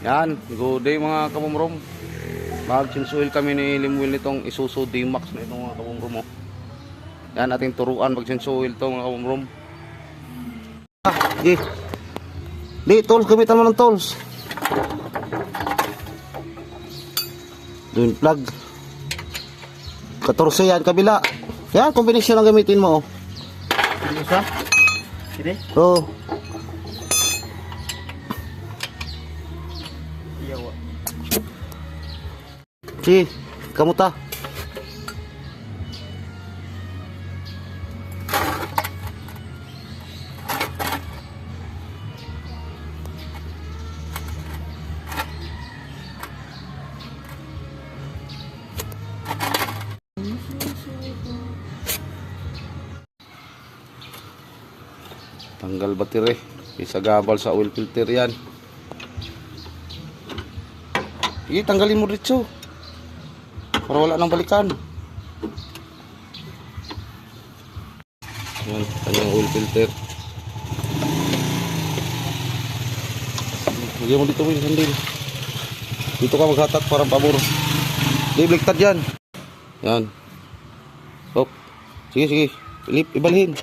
Yan, good day mga kabumrom. Mag-change oil kami ni Limuel nitong Isuzu D-Max na itong mga kabumrom. Yan, ating turuan mag-change oil to mga kabumrom. Di. Di, tools, gamitan mo ng tools. Doon plug. 14 yan, kabila. Yan, kombinasyon ang gamitin mo. Ini sa? Ini? Oo. Iya, Wak. Si, kamuta. Tanggal battery, isa gabal sa oil filter yan. Sige, tanggalin mo dito para wala nang balikan. Yan, kanyang oil filter. Lagyan mo dito yung sandil. Dito ka maghatak parang pabor. Di, bliktad yan. Yan. Hop. Sige, sige. Ibalhin.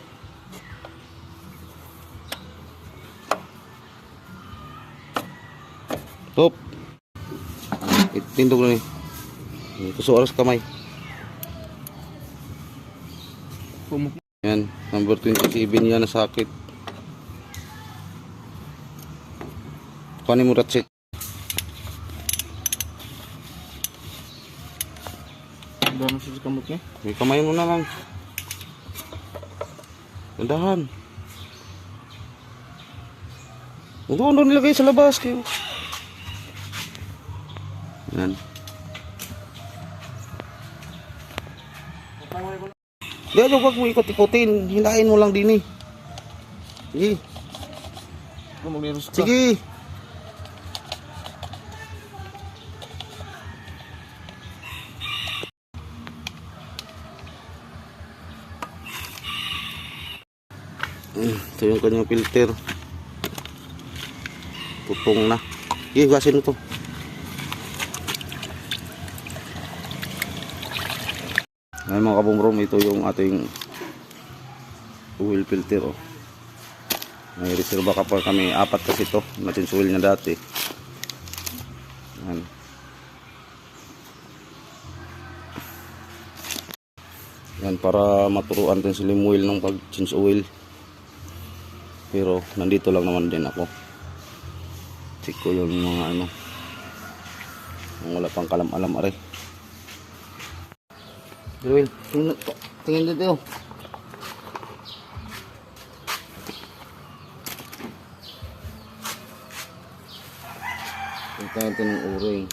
Top. Itindog na ni. Ito oras kamay. Yan, number 27 yan na sakit. Kunin mo ratchet. Dalam sa kamot niya. May kamay mo na lang. Gandahan. Doon nilagay sa labas kayo. Yan. Di, wag mo ikot-ikotin. Hilain mo lang din eh. Sige. Sige. Ito yung kanyang filter. Tutong na. Sige, gasin mo to. Ngayon mga kabumrom, ito yung ating oil filter. Oh. May reserva ka pa kami, 4 kasi ito na-change oil na dati. Yan. Yan, para maturuan din si Limuel ng pag-change oil. Pero nandito lang naman din ako. Check ko yung mga ano, wala pang kalam-alam are. Limuel, tingin dito. Punta natin ng o-ring.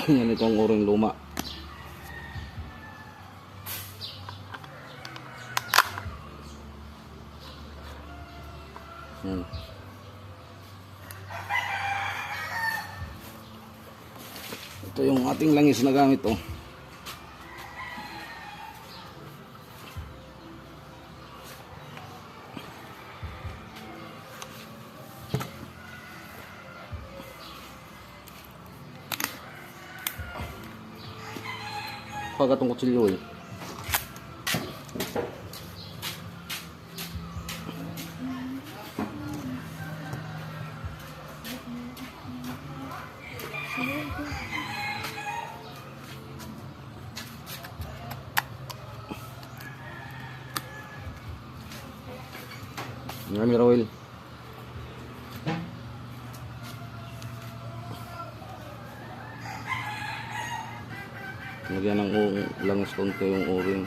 Yan itong o-ring luma. Ito yung ating langis na gamit. Oh. Pagatong kutsilyo eh. Marami oil. Lagyan ng langis konti yung o-ring.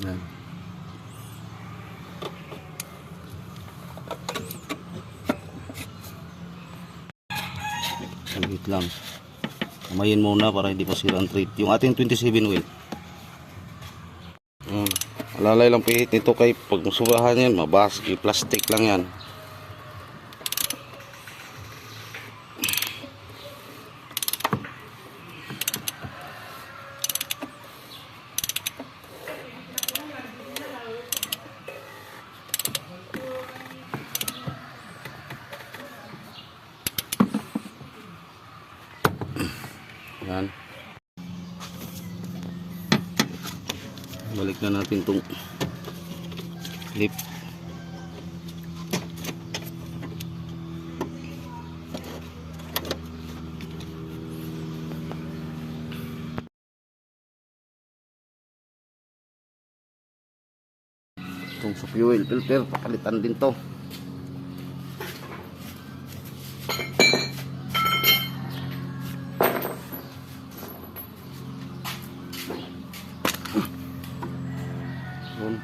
Yan. Saglit lang. Kamayin muna para hindi masira ang treat. Yung ating 27 wheel. Alalay lang pihit nito kay pag sobrahan yan, mabasag, plastic lang yan. Yan. Balik na natin tong lip. Itong sa fuel filter, pakalitan din to. Yun.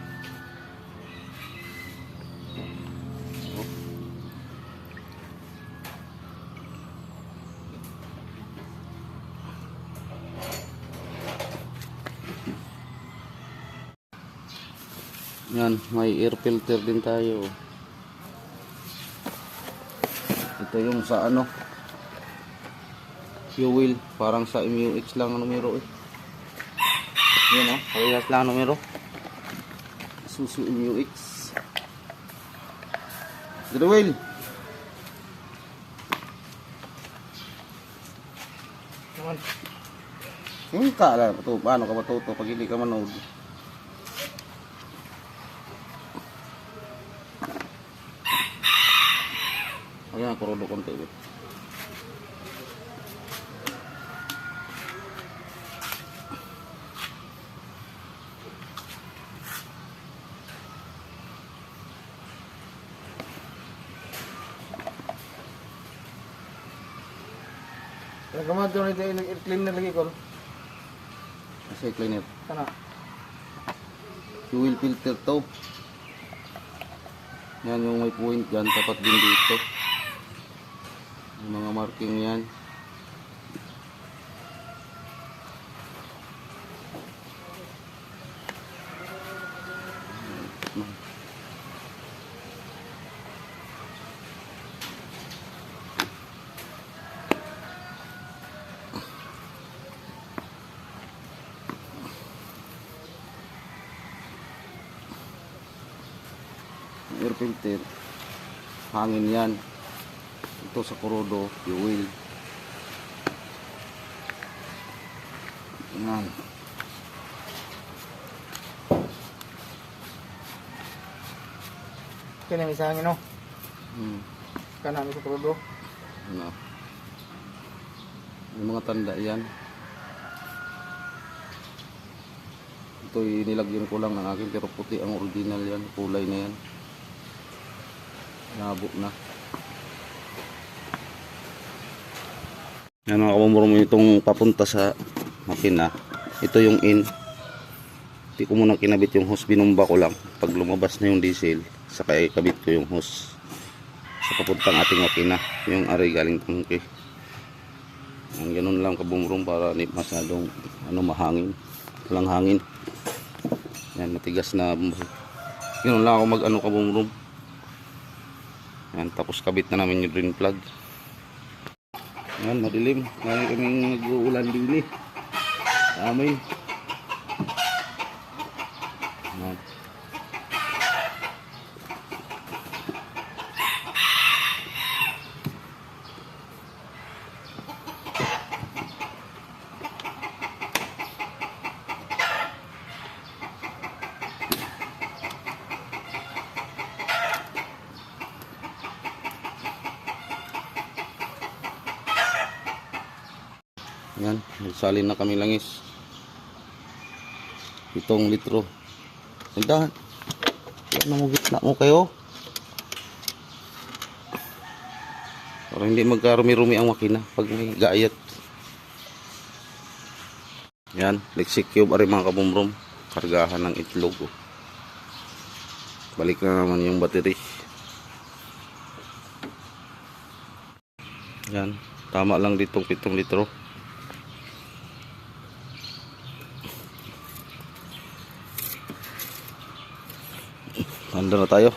Yan, may air filter din tayo. Ito yung sa ano, fuel, parang sa MUX lang ang numero eh. Yan oh, parehas lang ang numero. Isuzu MUX. Drill. Naman. Hindi ka alam ito, paano ka matuto pag hindi ka manood. Ayan, kurulo konti. Nagamat doon ito i-clean na lagi ko. Kasi cleaner. Kana. Fuel filter to. Yan yung may point dyan, tapat din dito. Yung mga marking yan. Air filter, hangin yan. Ito sa kurodo, fuel. Yan. Kaya may sangin no. Hmm. Kana mi sa prodo. Ano? Yung mga tanda yan. Ito nilagyan ko lang ng akin pero puti ang original yan. Kulay na yan. Nabo na. Yan mga kabumuro mo itong papunta sa makina. Ito yung in. Hindi ko muna kinabit yung hose. Binumba ko lang. Pag lumabas na yung diesel, saka ikabit ko yung hose sa papuntang ating makina. Yung aray galing tangke. Ang ganun lang kabumurong para hindi masyadong mahangin. Walang hangin. Yan, matigas na. Ganun lang ako mag kabumurong. Yan, tapos kabit na namin yung drain plug. Yan, madilim. Ngayon kaming nag-uulan din eh. Amin. Yan. Yan, nagsalin na kami langis. 7 litro. Dahan. Yan na mo gitna mo kayo. Para hindi magkarumi-rumi ang makina pag may gaayat. Yan, Lexi Cube ari mga kabumrom. Kargahan ng itlog. Oh. Balik na naman yung battery. Yan, tama lang ditong 7 litro. Ando na tayo.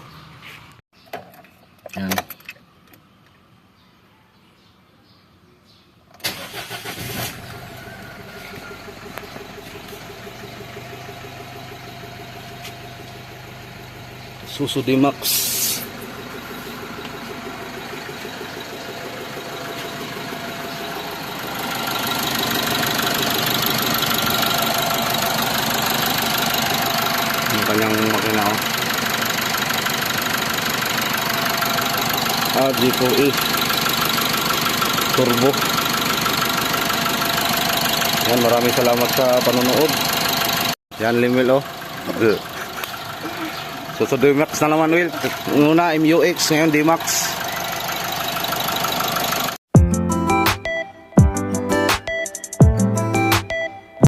Yan. Suso D-Max. Yung kanyang makina, oh. G4E turbo. Yan, maraming salamat sa panonood. Yan, Limil, oh. So D-Max na naman, Will. Una MUX, ngayon D-Max.